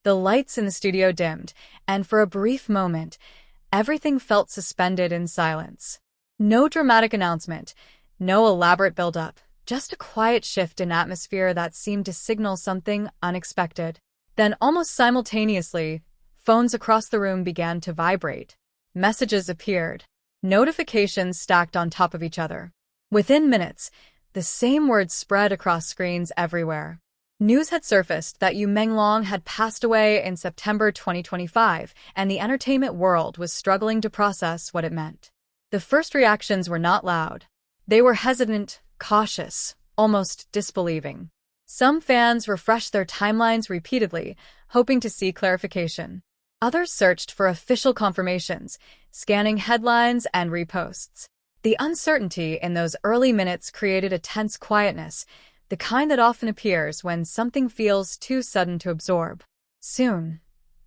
The lights in the studio dimmed, and for a brief moment, everything felt suspended in silence. No dramatic announcement, no elaborate build-up, just a quiet shift in atmosphere that seemed to signal something unexpected. Then, almost simultaneously, phones across the room began to vibrate. Messages appeared. Notifications stacked on top of each other. Within minutes, the same words spread across screens everywhere. News had surfaced that Yu Menglong had passed away in September 2025, and the entertainment world was struggling to process what it meant. The first reactions were not loud. They were hesitant, cautious, almost disbelieving. Some fans refreshed their timelines repeatedly, hoping to see clarification. Others searched for official confirmations, scanning headlines and reposts. The uncertainty in those early minutes created a tense quietness, the kind that often appears when something feels too sudden to absorb. Soon,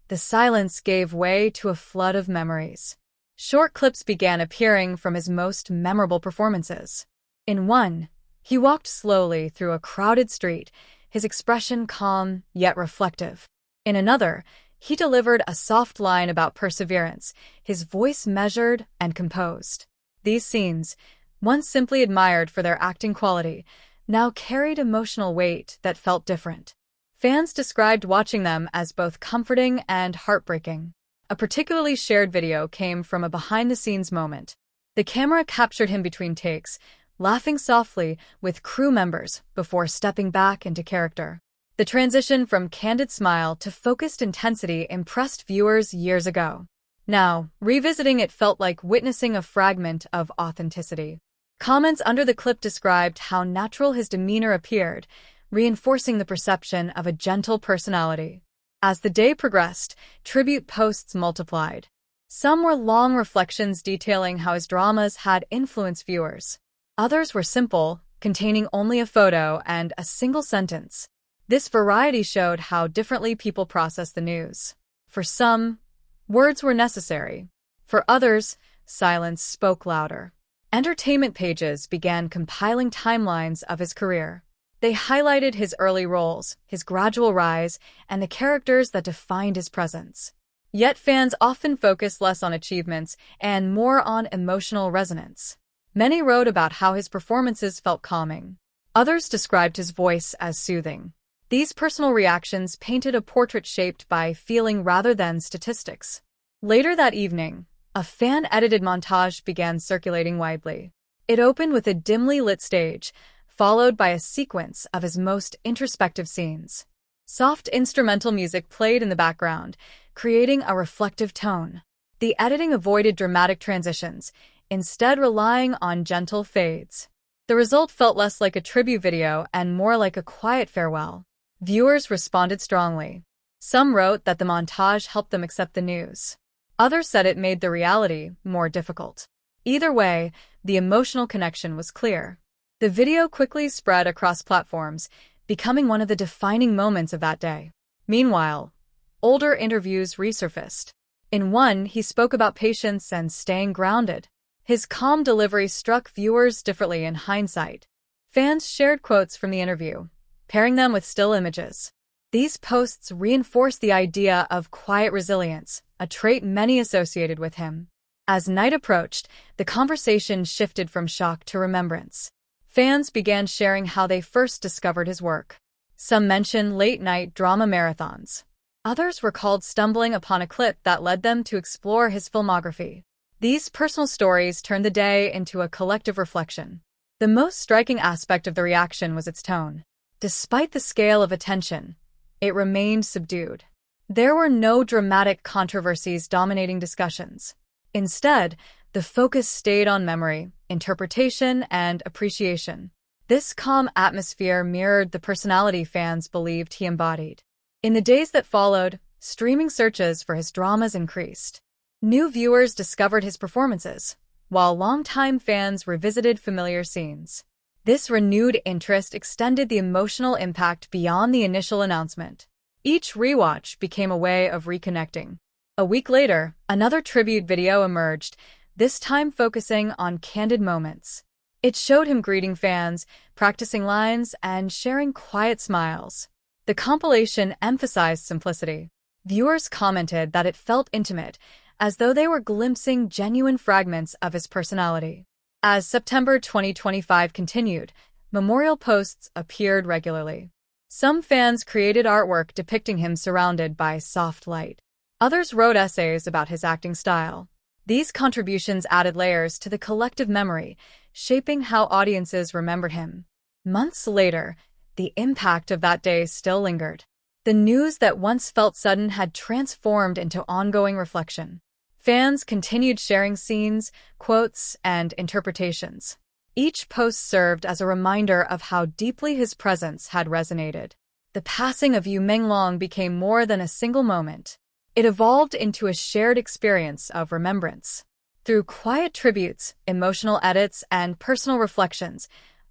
the silence gave way to a flood of memories. Short clips began appearing from his most memorable performances. In one, he walked slowly through a crowded street, his expression calm yet reflective. In another, he delivered a soft line about perseverance, his voice measured and composed. These scenes, once simply admired for their acting quality, now carried emotional weight that felt different. Fans described watching them as both comforting and heartbreaking. A particularly shared video came from a behind-the-scenes moment. The camera captured him between takes, laughing softly with crew members before stepping back into character. The transition from candid smile to focused intensity impressed viewers years ago. Now, revisiting it felt like witnessing a fragment of authenticity. Comments under the clip described how natural his demeanor appeared, reinforcing the perception of a gentle personality. As the day progressed, tribute posts multiplied. Some were long reflections detailing how his dramas had influenced viewers. Others were simple, containing only a photo and a single sentence. This variety showed how differently people process the news. For some, words were necessary. For others, silence spoke louder. Entertainment pages began compiling timelines of his career. They highlighted his early roles, his gradual rise, and the characters that defined his presence. Yet fans often focused less on achievements and more on emotional resonance. Many wrote about how his performances felt calming. Others described his voice as soothing. These personal reactions painted a portrait shaped by feeling rather than statistics. Later that evening, a fan-edited montage began circulating widely. It opened with a dimly lit stage, followed by a sequence of his most introspective scenes. Soft instrumental music played in the background, creating a reflective tone. The editing avoided dramatic transitions, instead relying on gentle fades. The result felt less like a tribute video and more like a quiet farewell. Viewers responded strongly. Some wrote that the montage helped them accept the news. Others said it made the reality more difficult. Either way, the emotional connection was clear. The video quickly spread across platforms, becoming one of the defining moments of that day. Meanwhile, older interviews resurfaced. In one, he spoke about patience and staying grounded. His calm delivery struck viewers differently in hindsight. Fans shared quotes from the interview, pairing them with still images. These posts reinforced the idea of quiet resilience, a trait many associated with him. As night approached, the conversation shifted from shock to remembrance. Fans began sharing how they first discovered his work. Some mentioned late-night drama marathons. Others recalled stumbling upon a clip that led them to explore his filmography. These personal stories turned the day into a collective reflection. The most striking aspect of the reaction was its tone. Despite the scale of attention, it remained subdued. There were no dramatic controversies dominating discussions. Instead, the focus stayed on memory, interpretation, and appreciation. This calm atmosphere mirrored the personality fans believed he embodied. In the days that followed, streaming searches for his dramas increased. New viewers discovered his performances, while longtime fans revisited familiar scenes. This renewed interest extended the emotional impact beyond the initial announcement. Each rewatch became a way of reconnecting. A week later, another tribute video emerged, this time focusing on candid moments. It showed him greeting fans, practicing lines, and sharing quiet smiles. The compilation emphasized simplicity. Viewers commented that it felt intimate, as though they were glimpsing genuine fragments of his personality. As September 2025 continued, memorial posts appeared regularly. Some fans created artwork depicting him surrounded by soft light. Others wrote essays about his acting style. These contributions added layers to the collective memory, shaping how audiences remembered him. Months later, the impact of that day still lingered. The news that once felt sudden had transformed into ongoing reflection. Fans continued sharing scenes, quotes, and interpretations. Each post served as a reminder of how deeply his presence had resonated. The passing of Yu Menglong became more than a single moment. It evolved into a shared experience of remembrance. Through quiet tributes, emotional edits, and personal reflections,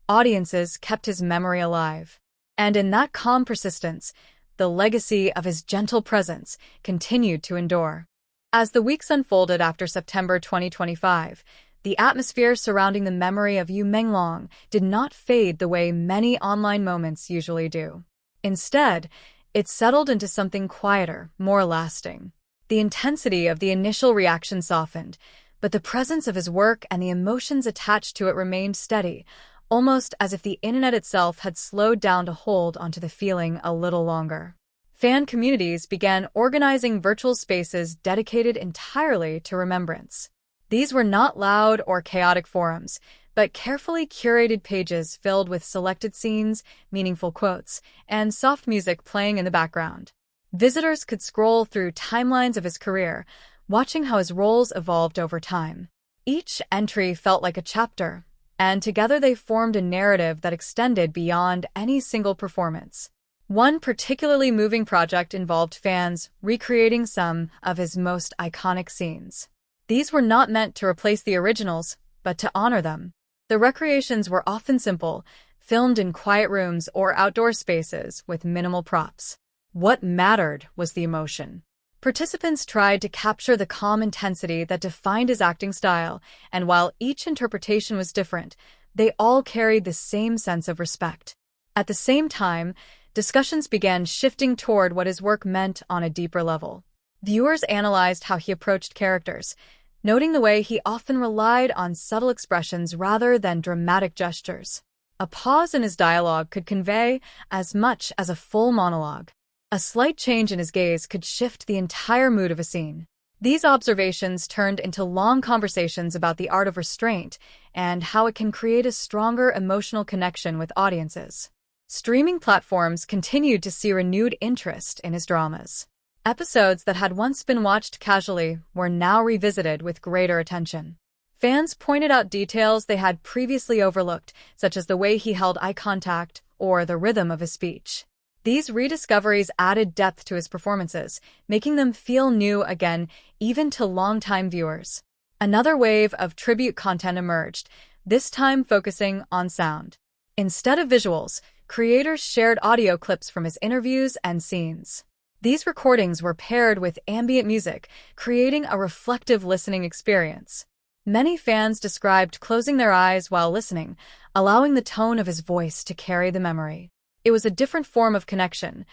audiences kept his memory alive. And in that calm persistence, the legacy of his gentle presence continued to endure. As the weeks unfolded after September 2025, the atmosphere surrounding the memory of Yu Menglong did not fade the way many online moments usually do. Instead, it settled into something quieter, more lasting. The intensity of the initial reaction softened, but the presence of his work and the emotions attached to it remained steady, almost as if the internet itself had slowed down to hold onto the feeling a little longer. Fan communities began organizing virtual spaces dedicated entirely to remembrance. These were not loud or chaotic forums, but carefully curated pages filled with selected scenes, meaningful quotes, and soft music playing in the background. Visitors could scroll through timelines of his career, watching how his roles evolved over time. Each entry felt like a chapter, and together they formed a narrative that extended beyond any single performance. One particularly moving project involved fans recreating some of his most iconic scenes. These were not meant to replace the originals, but to honor them. The recreations were often simple, filmed in quiet rooms or outdoor spaces with minimal props. What mattered was the emotion. Participants tried to capture the calm intensity that defined his acting style, and while each interpretation was different, they all carried the same sense of respect. At the same time, discussions began shifting toward what his work meant on a deeper level. Viewers analyzed how he approached characters, noting the way he often relied on subtle expressions rather than dramatic gestures. A pause in his dialogue could convey as much as a full monologue. A slight change in his gaze could shift the entire mood of a scene. These observations turned into long conversations about the art of restraint and how it can create a stronger emotional connection with audiences. Streaming platforms continued to see renewed interest in his dramas. Episodes that had once been watched casually were now revisited with greater attention. Fans pointed out details they had previously overlooked, such as the way he held eye contact or the rhythm of his speech. These rediscoveries added depth to his performances, making them feel new again, even to longtime viewers. Another wave of tribute content emerged, this time focusing on sound. Instead of visuals, creators shared audio clips from his interviews and scenes. These recordings were paired with ambient music, creating a reflective listening experience. Many fans described closing their eyes while listening, allowing the tone of his voice to carry the memory. It was a different form of connection,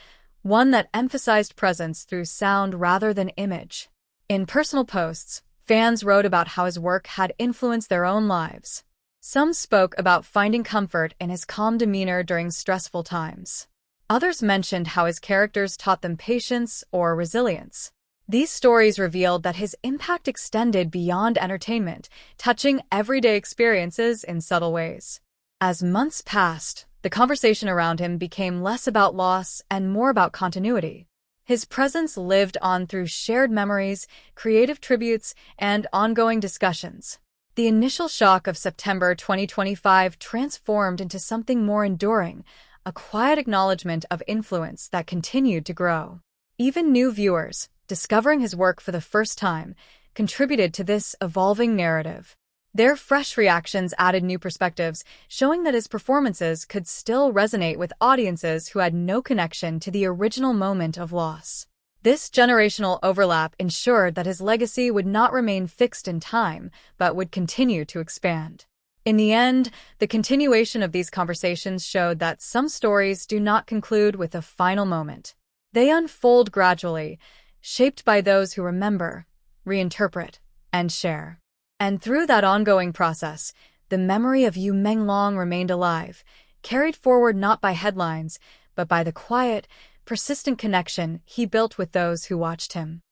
one that emphasized presence through sound rather than image. In personal posts, fans wrote about how his work had influenced their own lives. Some spoke about finding comfort in his calm demeanor during stressful times. Others mentioned how his characters taught them patience or resilience. These stories revealed that his impact extended beyond entertainment, touching everyday experiences in subtle ways. As months passed, the conversation around him became less about loss and more about continuity. His presence lived on through shared memories, creative tributes, and ongoing discussions. The initial shock of September 2025 transformed into something more enduring, a quiet acknowledgement of influence that continued to grow. Even new viewers, discovering his work for the first time, contributed to this evolving narrative. Their fresh reactions added new perspectives, showing that his performances could still resonate with audiences who had no connection to the original moment of loss. This generational overlap ensured that his legacy would not remain fixed in time, but would continue to expand. In the end, the continuation of these conversations showed that some stories do not conclude with a final moment. They unfold gradually, shaped by those who remember, reinterpret, and share. And through that ongoing process, the memory of Yu Menglong remained alive, carried forward not by headlines, but by the quiet, persistent connection he built with those who watched him.